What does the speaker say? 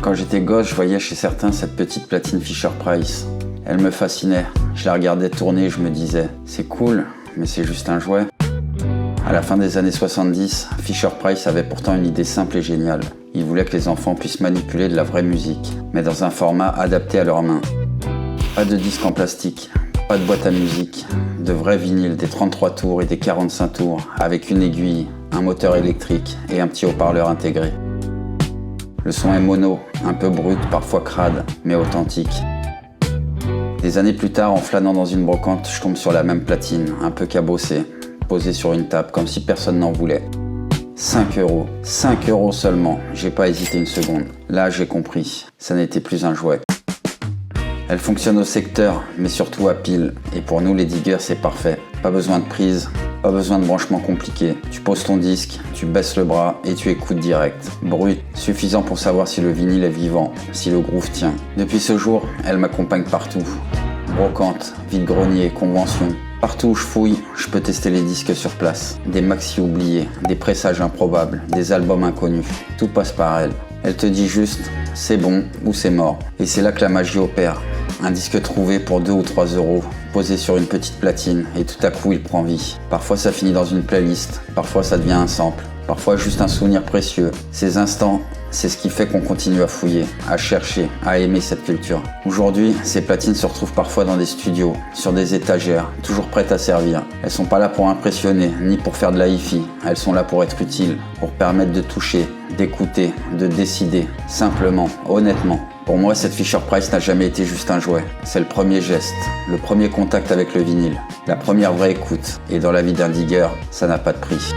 Quand j'étais gosse, je voyais chez certains cette petite platine Fisher-Price. Elle me fascinait. Je la regardais tourner et je me disais « c'est cool, mais c'est juste un jouet ». À la fin des années 70, Fisher-Price avait pourtant une idée simple et géniale. Il voulait que les enfants puissent manipuler de la vraie musique, mais dans un format adapté à leurs mains. Pas de disques en plastique, pas de boîte à musique, de vrais vinyles, des 33 tours et des 45 tours, avec une aiguille, un moteur électrique et un petit haut-parleur intégré. Le son est mono, un peu brut, parfois crade, mais authentique. Des années plus tard, en flânant dans une brocante, je tombe sur la même platine, un peu cabossée, posée sur une table, comme si personne n'en voulait. 5 €, 5 € seulement, j'ai pas hésité une seconde. Là, j'ai compris, ça n'était plus un jouet. Elle fonctionne au secteur, mais surtout à pile. Et pour nous, les diggers, c'est parfait. Pas besoin de prise, pas besoin de branchement compliqué. Tu poses ton disque, tu baisses le bras et tu écoutes direct. Brut, suffisant pour savoir si le vinyle est vivant, si le groove tient. Depuis ce jour, elle m'accompagne partout. Brocante, vide-grenier, convention. Partout où je fouille, je peux tester les disques sur place. Des maxi oubliés, des pressages improbables, des albums inconnus. Tout passe par elle. Elle te dit juste « c'est bon » ou « c'est mort ». Et c'est là que la magie opère. Un disque trouvé pour 2 ou 3 €, posé sur une petite platine, et tout à coup il prend vie. Parfois ça finit dans une playlist, parfois ça devient un sample, parfois juste un souvenir précieux. Ces instants, c'est ce qui fait qu'on continue à fouiller, à chercher, à aimer cette culture. Aujourd'hui, ces platines se retrouvent parfois dans des studios, sur des étagères, toujours prêtes à servir. Elles sont pas là pour impressionner, ni pour faire de la hi-fi. Elles sont là pour être utiles, pour permettre de toucher, d'écouter, de décider, simplement, honnêtement. Pour moi, cette Fisher-Price n'a jamais été juste un jouet. C'est le premier geste, le premier contact avec le vinyle, la première vraie écoute. Et dans la vie d'un digger, ça n'a pas de prix.